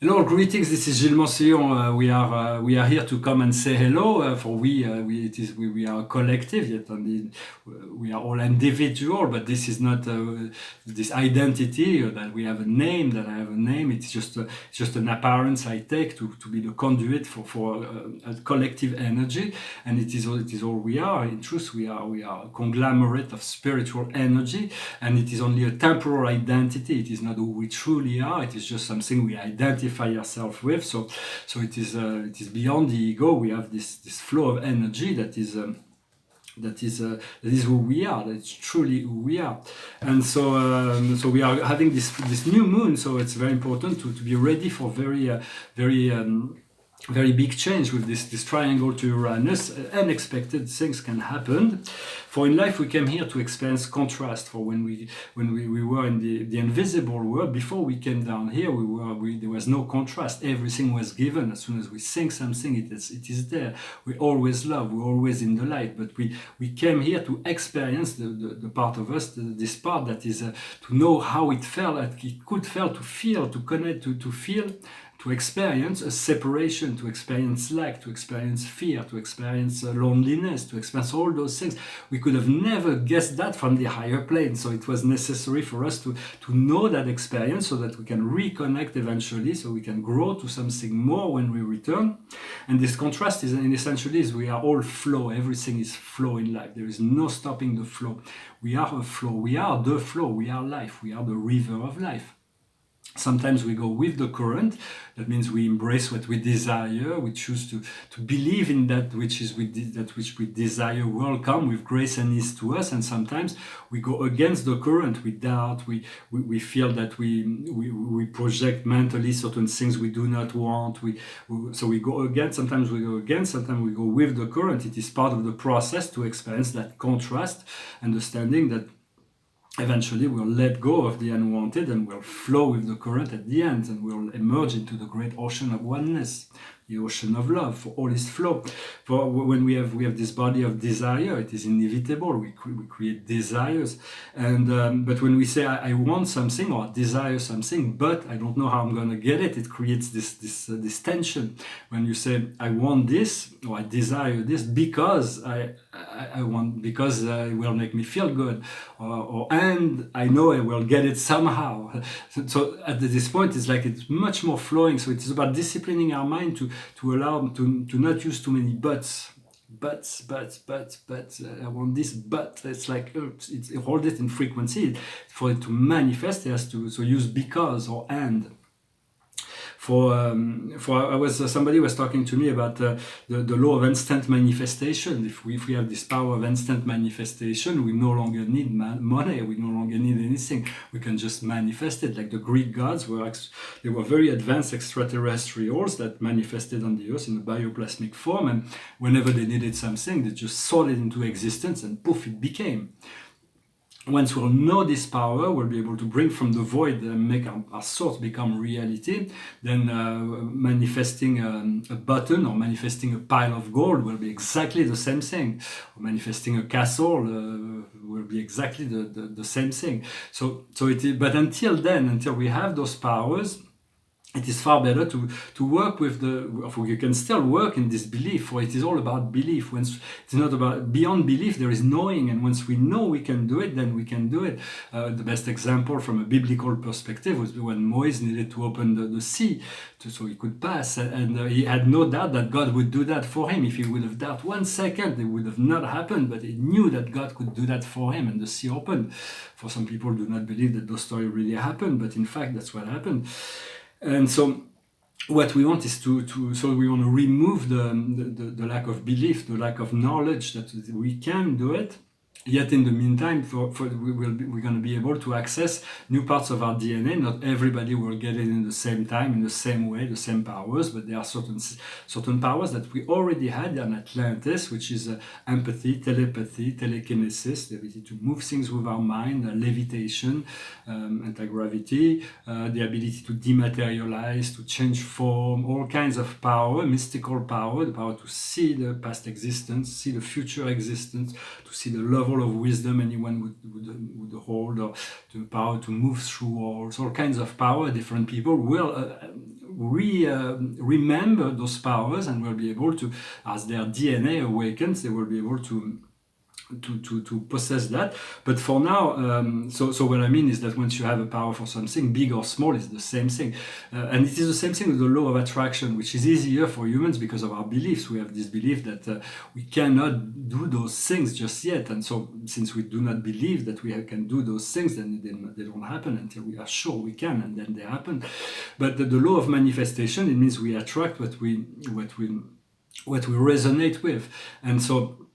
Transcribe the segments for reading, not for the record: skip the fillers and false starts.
Hello, greetings. This is Gilles Mansillon. We are here to come and say hello. For we are a collective. Yet only we are all individual. But this is not this identity that we have a name. That I have a name. It's just an appearance I take to be the conduit for a collective energy. And it is all we are. In truth, we are a conglomerate of spiritual energy. And it is only a temporal identity. It is not who we truly are. It is just something we identify ourselves with. So it is beyond the ego. We have this flow of energy that is who we are. That's truly who we are. And so we are having this new moon. So it's very important to be ready for very big change with this triangle to Uranus. Unexpected things can happen. For in life we came here to experience contrast. For when we were in the invisible world, before we came down here, there was no contrast. Everything was given. As soon as we think something, it is there. We always love. We're always in the light. But we came here to experience the part of us, this part that is to know how it felt. It could feel, to feel, to connect, to feel, to experience a separation, to experience lack, to experience fear, to experience loneliness, to experience all those things. We could have never guessed that from the higher plane. So it was necessary for us to know that experience so that we can reconnect eventually, so we can grow to something more when we return. And this contrast is essentially we are all flow. Everything is flow in life. There is no stopping the flow. We are a flow. We are the flow. We are life. We are the river of life. Sometimes we go with the current. That means we embrace what we desire. We choose to believe in that which we desire will come with grace and ease to us. And sometimes we go against the current. We doubt. We feel that we project mentally certain things we do not want. So we go against. Sometimes we go against. Sometimes we go with the current. It is part of the process to experience that contrast, understanding that eventually we'll let go of the unwanted and we'll flow with the current at the end, and we'll emerge into the great ocean of oneness, the ocean of love, for all is flow. For when we have this body of desire, it is inevitable. We create desires, and but when we say I want something or I desire something, but I don't know how I'm going to get it, it creates this tension. When you say I want this or I desire this because I want, because it will make me feel good, and I know I will get it somehow. So at this point, it's much more flowing. So it is about disciplining our mind to allow to not use too many buts. I want this, but it's hold it in frequency. For it to manifest, it has to use because or and. Somebody was talking to me about the law of instant manifestation. If we have this power of instant manifestation, we no longer need money. We no longer need anything. We can just manifest it. Like the Greek gods they were very advanced extraterrestrials that manifested on the earth in a bioplasmic form, and whenever they needed something, they just sought it into existence, and poof, it became. Once we'll know this power, we'll be able to bring from the void and make our thoughts become reality. Then manifesting a button or manifesting a pile of gold will be exactly the same thing. Or manifesting a castle will be exactly the same thing. But until then, until we have those powers, it is far better to work with you can still work in this belief, for it is all about belief. Once it's not about beyond belief, there is knowing, and once we know we can do it, then we can do it. The best example from a biblical perspective was when Moses needed to open the sea so he could pass, and he had no doubt that God would do that for him. If he would have doubted 1 second, it would have not happened, but he knew that God could do that for him, and the sea opened. For some people do not believe that those stories really happened, but in fact that's what happened. And so what we want is we want to remove the lack of belief, the lack of knowledge that we can do it. Yet in the meantime, we're going to be able to access new parts of our DNA. Not everybody will get it in the same time, in the same way, the same powers, but there are certain powers that we already had in Atlantis, which is empathy, telepathy, telekinesis, the ability to move things with our mind, levitation, anti-gravity, the ability to dematerialize, to change form, all kinds of power, mystical power, the power to see the past existence, see the future existence, to see the level of wisdom anyone would hold, or the power to move through walls, all kinds of power. Different people will remember those powers and will be able to, as their DNA awakens, they will be able to possess that. But for now, so what I mean is that once you have a power for something, big or small, is the same thing. And it is the same thing with the law of attraction, which is easier for humans because of our beliefs. We have this belief that we cannot do those things just yet. And so since we do not believe that we can do those things, then they don't happen until we are sure we can, and then they happen. But the law of manifestation, it means we attract what we resonate with. And so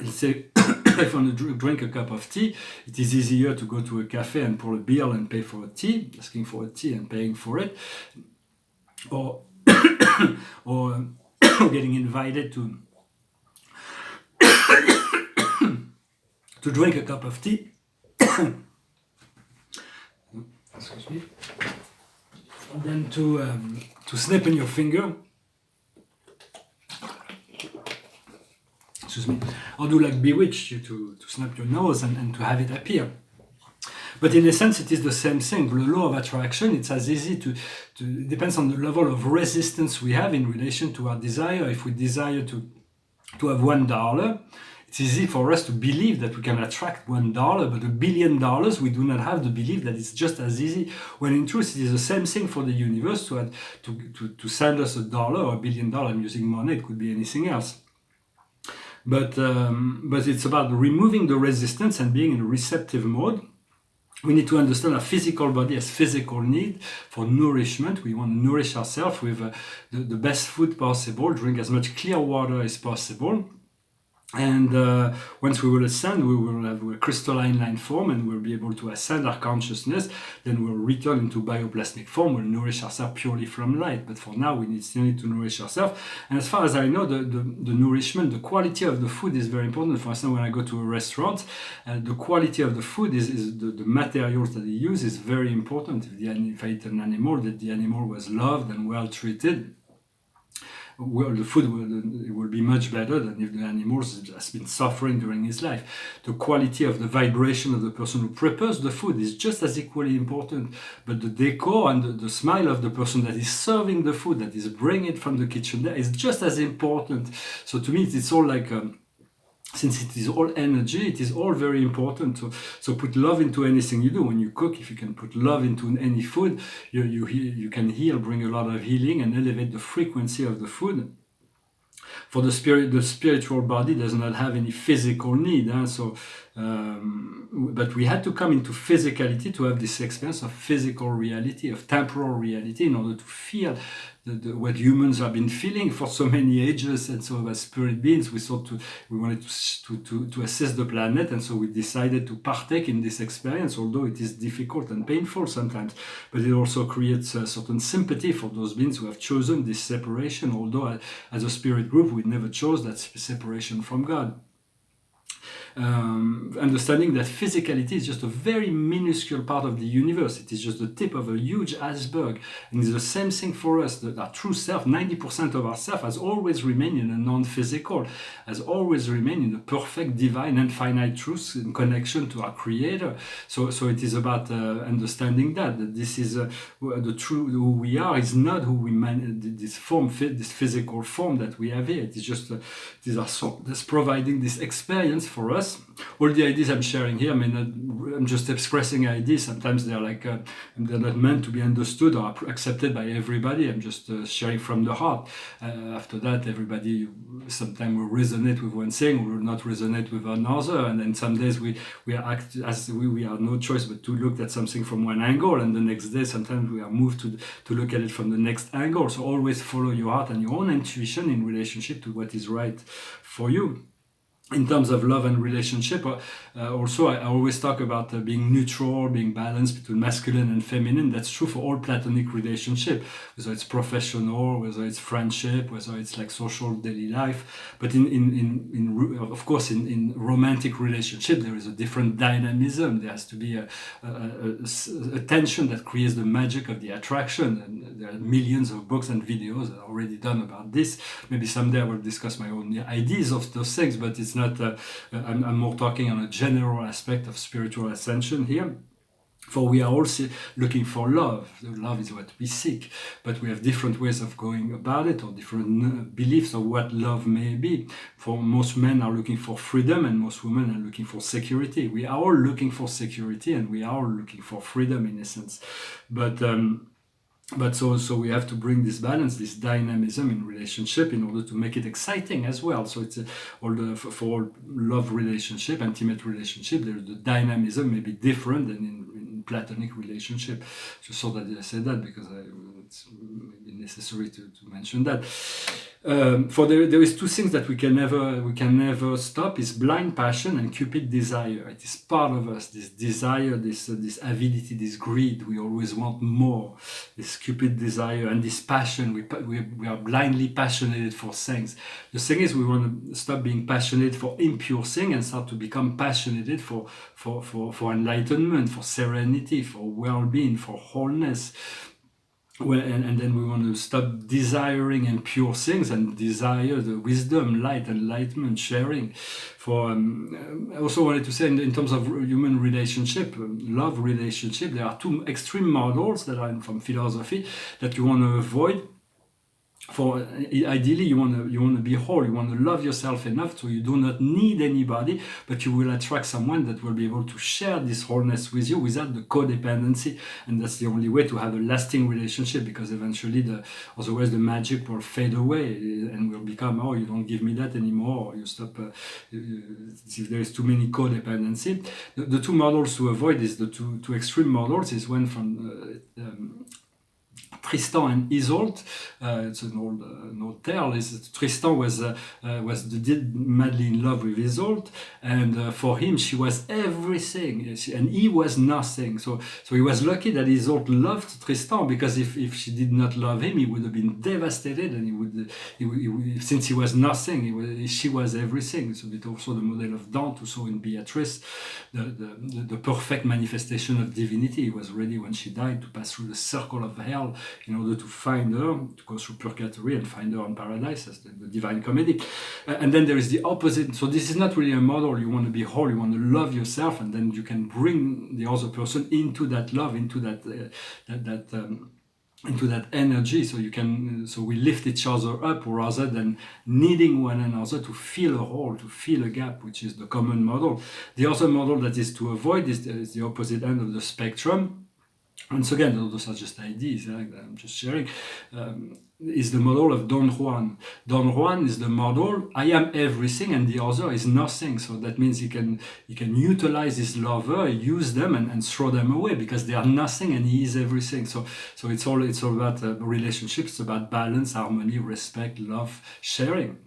let's say if I want to drink a cup of tea, it is easier to go to a cafe and pour a bill and pay for a tea, asking for a tea and paying for it, or or getting invited to to drink a cup of tea. Excuse me. And then to snip in your finger. Excuse me, or do like bewitch you to snap your nose and to have it appear. But in a sense, it is the same thing. The law of attraction, it's as easy it depends on the level of resistance we have in relation to our desire. If we desire to have $1, it's easy for us to believe that we can attract $1, but $1 billion, we do not have the belief that it's just as easy. When in truth, it is the same thing for the universe to send us $1 or $1 billion. I'm using money, it could be anything else. But it's about removing the resistance and being in a receptive mode. We need to understand our physical body as physical need for nourishment. We want to nourish ourselves with the best food possible, drink as much clear water as possible. And once we will ascend, we will have a crystalline line form and we'll be able to ascend our consciousness. Then we'll return into bioplasmic form. We'll nourish ourselves purely from light. But for now, we still need to nourish ourselves. And as far as I know, the nourishment, the quality of the food is very important. For instance, when I go to a restaurant, the quality of the food is the materials that they use is very important. If I eat an animal, that the animal was loved and well treated, well, the food will be much better than if the animal has been suffering during his life. The quality of the vibration of the person who prepares the food is just as equally important. But the decor and the smile of the person that is serving the food, that is bringing it from the kitchen there, is just as important. So to me, it's all like since it is all energy, it is all very important. So put love into anything you do. When you cook, if you can put love into any food, you can heal, bring a lot of healing and elevate the frequency of the food. For the spiritual body does not have any physical need. But we had to come into physicality to have this experience of physical reality, of temporal reality, in order to feel what humans have been feeling for so many ages. And so as spirit beings, we wanted to assist the planet, and so we decided to partake in this experience, although it is difficult and painful sometimes. But it also creates a certain sympathy for those beings who have chosen this separation, although as a spirit group, we never chose that separation from God. Understanding that physicality is just a very minuscule part of the universe. It is just the tip of a huge iceberg. And it's the same thing for us. Our true self, 90% of our self, has always remained in a non-physical, has always remained in the perfect, divine, infinite truth in connection to our Creator. So it is about understanding that this is the true who we are is not who we this physical form that we have here. It is just it is our soul that's providing this experience for us. All the ideas I'm sharing here I'm just expressing ideas. Sometimes they're like they're not meant to be understood or accepted by everybody. I'm just sharing from the heart. After that, everybody sometimes will resonate with one thing, will not resonate with another, and then some days we have no choice but to look at something from one angle, and the next day sometimes we are moved to look at it from the next angle. So always follow your heart and your own intuition in relationship to what is right for you. In terms of love and relationship, also I always talk about being neutral, being balanced between masculine and feminine. That's true for all platonic relationship, whether it's professional, whether it's friendship, whether it's like social daily life. But of course, in romantic relationship, there is a different dynamism. There has to be a tension that creates the magic of the attraction. And there are millions of books and videos that are already done about this. Maybe someday I will discuss my own ideas of those things, but it's not. I'm more talking on a general aspect of spiritual ascension here. For we are also looking for love. Love is what we seek, but we have different ways of going about it, or different beliefs of what love may be. For most men are looking for freedom, and most women are looking for security. We are all looking for security, and we are all looking for freedom in essence. But so we have to bring this balance, this dynamism in relationship in order to make it exciting as well. So it's for all love relationship, intimate relationship, the dynamism may be different than in platonic relationship. Just thought that I said that because it's maybe necessary to mention that. For there is two things that we can never stop: is blind passion and cupid desire. It is part of us. This desire, this avidity, this greed. We always want more. This cupid desire and this passion. We are blindly passionate for things. The thing is, we want to stop being passionate for impure things and start to become passionate for enlightenment, for serenity, for well-being, for wholeness. Well, and then we want to stop desiring impure things and desire the wisdom, light, enlightenment, sharing. I also wanted to say in terms of human relationship, love relationship, there are two extreme models that are from philosophy that you want to avoid. For ideally, you want to be whole. You want to love yourself enough so you do not need anybody, but you will attract someone that will be able to share this wholeness with you without the codependency. And that's the only way to have a lasting relationship, because eventually, otherwise the magic will fade away and will become, oh, you don't give me that anymore, or you stop. If there is too many codependency, the two models to avoid is the two extreme models. Is one from Tristan and Isolde. It's an old tale. Tristan was madly in love with Isolde, and for him she was everything, and he was nothing. So he was lucky that Isolde loved Tristan, because if she did not love him, he would have been devastated, and he would since he was nothing, she was everything. So it's also the model of Dante, who saw in Beatrice the perfect manifestation of divinity. He was ready when she died to pass through the circle of hell in order to find her, to go through purgatory and find her in paradise, as the Divine Comedy. And then there is the opposite. So this is not really a model. You want to be whole, you want to love yourself, and then you can bring the other person into that love, into that energy. So we lift each other up rather than needing one another to fill a hole, to fill a gap, which is the common model. The other model that is to avoid is the opposite end of the spectrum. Once again, those are just ideas that I'm just sharing. Is the model of Don Juan. Don Juan is the model, I am everything and the other is nothing. So that means he can utilize his lover, use them and throw them away because they are nothing and he is everything. So it's all about relationships, about balance, harmony, respect, love, sharing.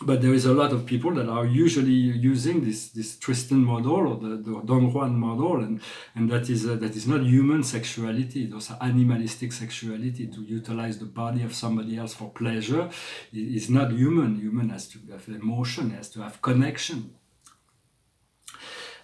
But there is a lot of people that are usually using this Tristan model or the Don Juan model, and that is not human sexuality. Those are animalistic sexuality. To utilize the body of somebody else for pleasure is not human. Human has to have emotion, has to have connection.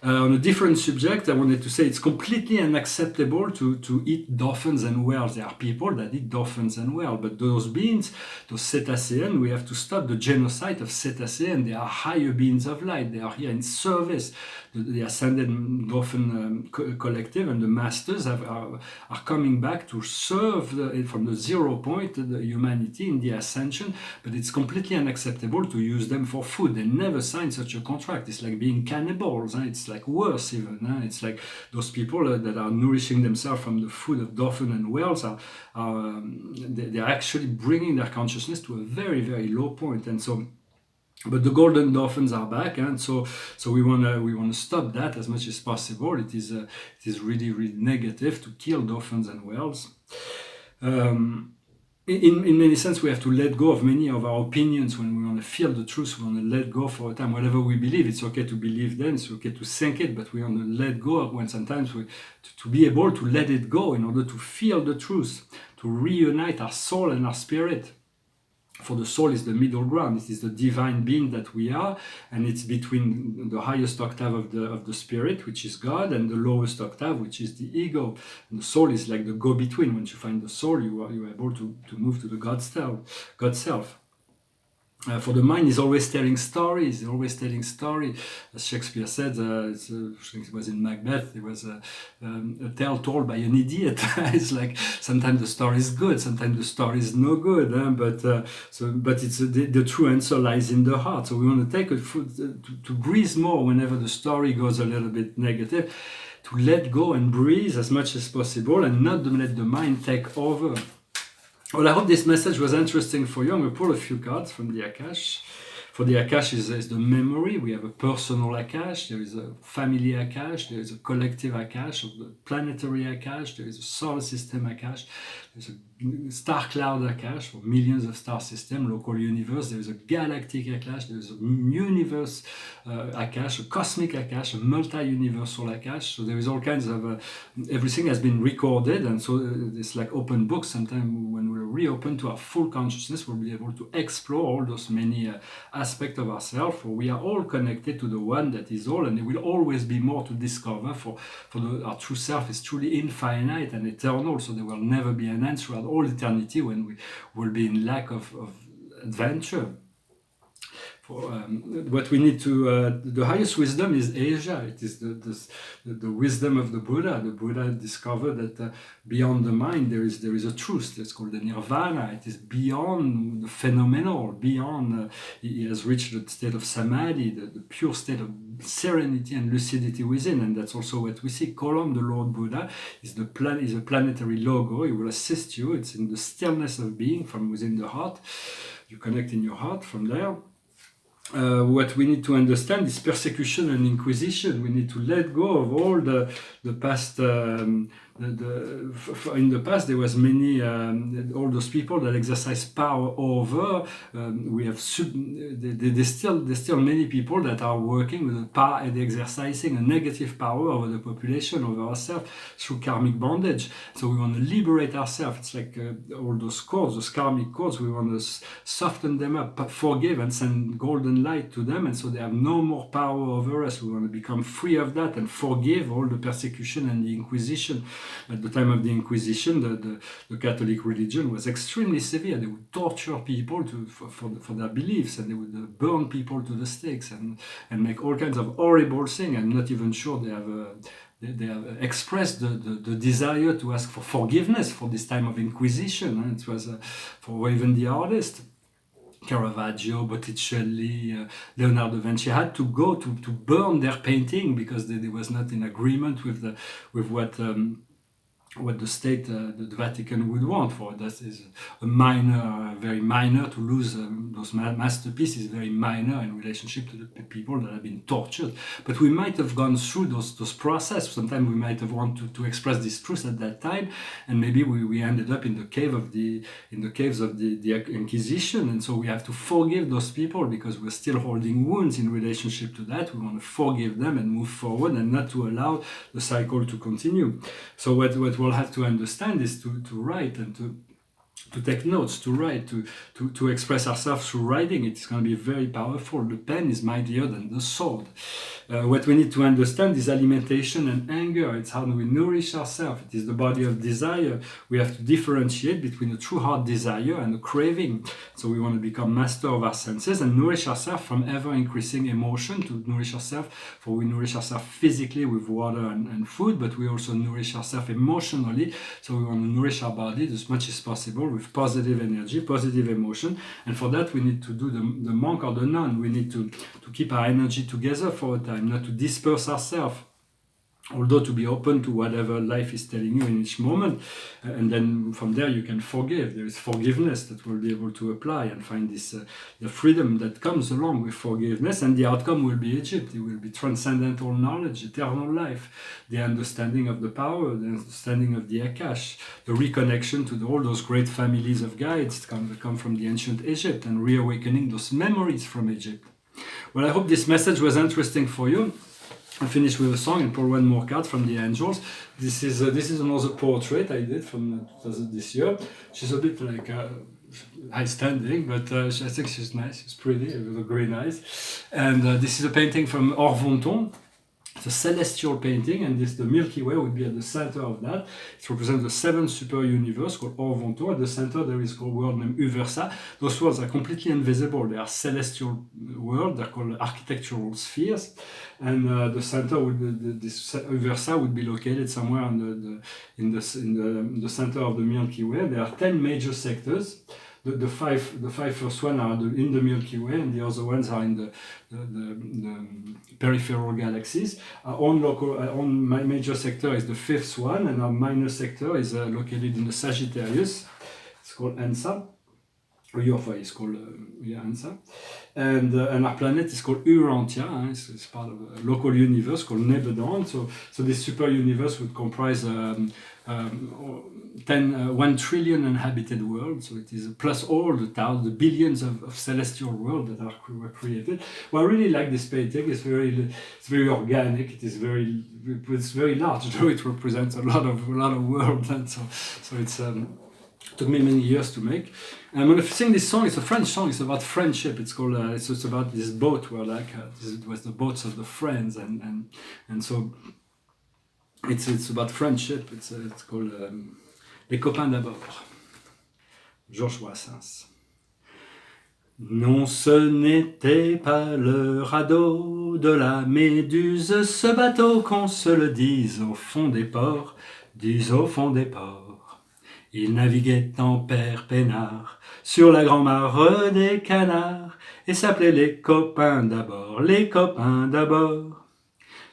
On a different subject, I wanted to say it's completely unacceptable to eat dolphins and whales. There are people that eat dolphins and whales, but those beings, those cetaceans, we have to stop the genocide of cetaceans. They are higher beings of light. They are here in service. The Ascended Dolphin Collective and the masters are coming back to serve from the 0 point the humanity in the ascension, but it's completely unacceptable to use them for food. They never signed such a contract. It's like being cannibals. It's like worse even. It's like those people that are nourishing themselves from the food of dolphin and whales they're actually bringing their consciousness to a very, very low point. And so, but the golden dolphins are back, and so we want to stop that as much as possible. It is really, really negative to kill dolphins and whales. In many sense, we have to let go of many of our opinions when we want to feel the truth. We want to let go for a time. Whatever we believe, it's okay to believe then, it's okay to think it, but we want to let go when sometimes to be able to let it go in order to feel the truth, to reunite our soul and our spirit. For the soul is the middle ground. It is the divine being that we are, and it's between the highest octave of the spirit, which is God, and the lowest octave, which is the ego. And the soul is like the go-between. Once you find the soul, you are able to move to the God self. For the mind is always telling stories, always telling story. As Shakespeare said, I think it was in Macbeth, it was a tale told by an idiot. It's like sometimes the story is good, sometimes the story is no good, but it's the true answer lies in the heart. So we want to take to breathe more whenever the story goes a little bit negative, to let go and breathe as much as possible and not to let the mind take over. Well, I hope this message was interesting for you. I'm going to pull a few cards from the Akash. For the Akash is the memory. We have a personal Akash, there is a family Akash, there is a collective Akash, of the planetary Akash, there is a solar system Akash, there's a star cloud Akash for millions of star systems, local universe, there is a galactic Akash, there is a universe Akash, a cosmic Akash, a multi-universal Akash. So there is all kinds of, everything has been recorded, and so it's like open books. Sometimes when we're reopen to our full consciousness, we'll be able to explore all those many aspects of ourselves, for we are all connected to the one that is all, and there will always be more to discover, for our true self is truly infinite and eternal, so there will never be an end throughout all eternity when we will be in lack of adventure. What we need to, the highest wisdom is Asia. It is the wisdom of the Buddha. The Buddha discovered that beyond the mind there is a truth. That's called the Nirvana. It is beyond the phenomenal, beyond, he has reached the state of Samadhi, the pure state of serenity and lucidity within, and that's also what we see. Column, the Lord Buddha, is a planetary logo. It will assist you. It's in the stillness of being from within the heart. You connect in your heart from there. What we need to understand is persecution and inquisition. We need to let go of all the past. In the past, there was many all those people that exercise power over. We have there's still many people that are working with the power and exercising a negative power over the population, over ourselves through karmic bondage. So we want to liberate ourselves. It's like all those cords, those karmic cords. We want to soften them up, forgive, and send golden light to them, and so they have no more power over us. We want to become free of that and forgive all the persecution and the Inquisition. At the time of the Inquisition, the Catholic religion was extremely severe. They would torture people for their beliefs, and they would burn people to the stakes and make all kinds of horrible things. I'm not even sure they have expressed the desire to ask for forgiveness for this time of Inquisition. And it was for even the artists. Caravaggio, Botticelli, Leonardo da Vinci had to go to burn their painting because they was not in agreement with what the state, the Vatican would want. For that is a minor, very minor, to lose those masterpieces, very minor in relationship to the people that have been tortured. But we might have gone through those processes. Sometimes we might have wanted to express this truth at that time, and maybe we ended up in the caves of the Inquisition, and so we have to forgive those people because we're still holding wounds in relationship to that. We want to forgive them and move forward, and not to allow the cycle to continue. So what we'll have to understand is to write and to take notes, to write, to express ourselves through writing. It's going to be very powerful. The pen is mightier than the sword. What we need to understand is alimentation and anger. It's how we nourish ourselves. It is the body of desire. We have to differentiate between a true heart desire and a craving. So we want to become master of our senses and nourish ourselves from ever-increasing emotion, to nourish ourselves, for we nourish ourselves physically with water and food, but we also nourish ourselves emotionally. So we want to nourish our body as much as possible with positive energy, positive emotion, and for that we need to do the monk or the nun. We need to keep our energy together for a time, not to disperse ourselves, although to be open to whatever life is telling you in each moment, and then from there you can forgive. There is forgiveness that will be able to apply and find this the freedom that comes along with forgiveness, and the outcome will be Egypt. It will be transcendental knowledge, eternal life, the understanding of the power, the understanding of the Akash, the reconnection to all those great families of guides that come from the ancient Egypt, and reawakening those memories from Egypt. Well, I hope this message was interesting for you. I'll finish with a song and pull one more card from the angels. This is another portrait I did from this year. She's a bit like high standing, but I think she's nice. She's pretty with the green eyes. And this is a painting from Orvonton. It's a celestial painting, and the Milky Way would be at the center of that. It represents the seventh super universe called Orvonto. At the center, there is a world named Uversa. Those worlds are completely invisible. They are celestial worlds. They're called architectural spheres. And the center would this Uversa would be located somewhere in the center of the Milky Way. There are 10 major sectors. The five first ones are in the Milky Way, and the other ones are in the peripheral galaxies. Our own major sector is the fifth one, and our minor sector is located in the Sagittarius. It's called Ansa. It's called Ansa. And our planet is called Urantia. It's part of a local universe called Nebadon. So this super universe would comprise 1 trillion inhabited worlds. So it is plus all the billions of celestial worlds that were created. Well, I really like this painting. It's very organic. It's very large. Though it represents a lot of worlds, and so it's. Took me many years to make. And I'm going to sing this song. It's a French song. It's about friendship. It's called. It's about this boat where it was the boats of the friends, and so it's about friendship. It's called Les copains d'abord. Georges Brassens. Non, ce n'était pas le radeau de la Méduse, ce bateau qu'on se le dise au fond des ports, Il naviguait en père peinard sur la grand-mare des canards et s'appelait les copains d'abord.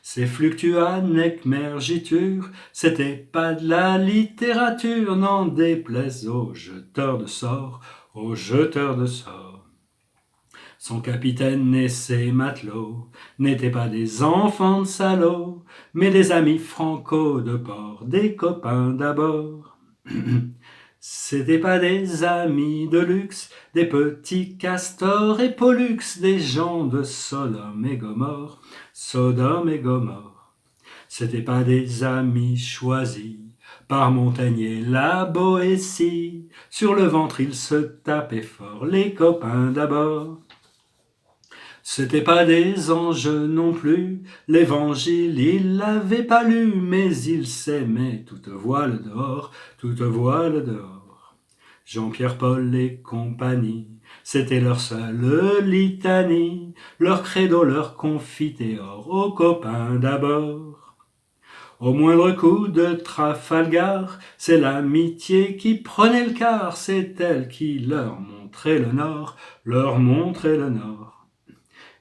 Ces fluctua nec mergiture, c'était pas de la littérature, n'en déplaise aux jeteurs de sorts, Son capitaine et ses matelots n'étaient pas des enfants de salauds, mais des amis franco de bord, des copains d'abord. C'était pas des amis de luxe, des petits castors et pollux, des gens de Sodome et Gomorre. C'était pas des amis choisis par Montaigne la Boétie. Sur le ventre ils se tapaient fort, les copains d'abord. C'était pas des anges non plus, l'évangile ils l'avaient pas lu, mais ils s'aimaient toute voile dehors. Jean-Pierre Paul et compagnie, c'était leur seule litanie, leur credo, leur confiteor, aux copains d'abord. Au moindre coup de Trafalgar, c'est l'amitié qui prenait le quart, c'est elle qui leur montrait le nord.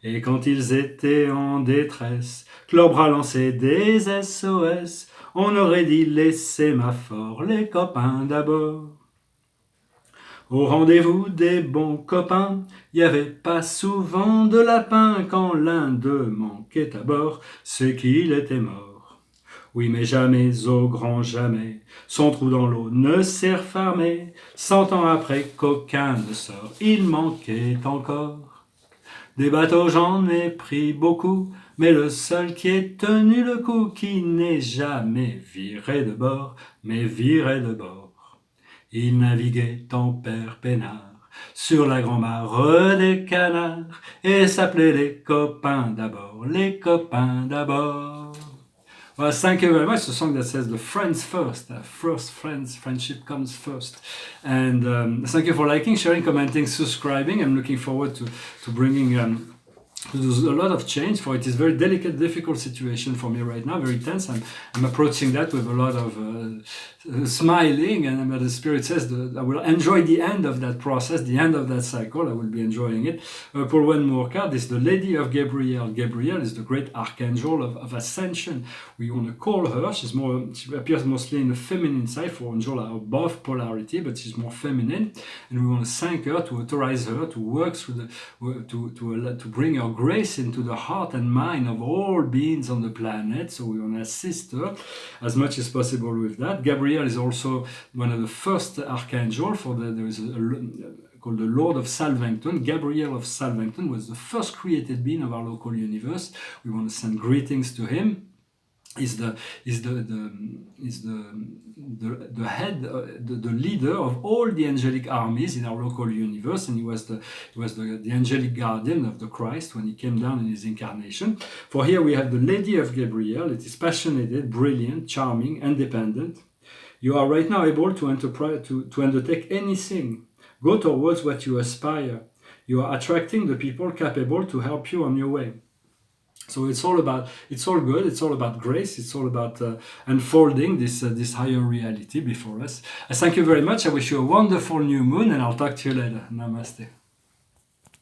Et quand ils étaient en détresse, que leurs bras lançaient des SOS, on aurait dit les sémaphores, les copains d'abord. Au rendez-vous des bons copains, y avait pas souvent de lapin, quand l'un d'eux manquait à bord, c'est qu'il était mort. Oui, mais jamais, au grand jamais, son trou dans l'eau ne s'est refermé, 100 ans après qu'aucun ne sort, il manquait encore. Des bateaux j'en ai pris beaucoup, mais le seul qui ait tenu le coup, qui n'est jamais viré de bord, mais viré de bord. Il naviguait en père peinard sur la grand-mare des canards et s'appelait les copains d'abord. Well, thank you very much. The song that says the friends first. First friends, friendship comes first. And thank you for liking, sharing, commenting, subscribing. I'm looking forward to bringing to do a lot of change, for it is very delicate, difficult situation for me right now, very tense. I'm approaching that with a lot of smiling, and the Spirit says that I will enjoy the end of that process, the end of that cycle. I will be enjoying it. Pull one more card. This is the Lady of Gabriel. Gabriel is the great archangel of ascension. We want to call her. She appears mostly in the feminine side. For angels are above polarity, but she's more feminine, and we want to thank her, to authorize her to work through to bring her grace into the heart and mind of all beings on the planet. So we want to assist her as much as possible with that. Gabriel is also one of the first archangels. There is called the Lord of Salvington. Gabriel of Salvington was the first created being of our local universe. We want to send greetings to him. is the is the head, the leader of all the angelic armies in our local universe, and he was the angelic guardian of the Christ when he came down in his incarnation. For here we have the Lady of Gabriel. It is passionate, brilliant, charming, independent. You are right now able to undertake anything. Go towards what you aspire. You are attracting the people capable to help you on your way. So it's all good. It's all about grace. It's all about unfolding this higher reality before us. I thank you very much. I wish you a wonderful new moon, and I'll talk to you later. Namaste.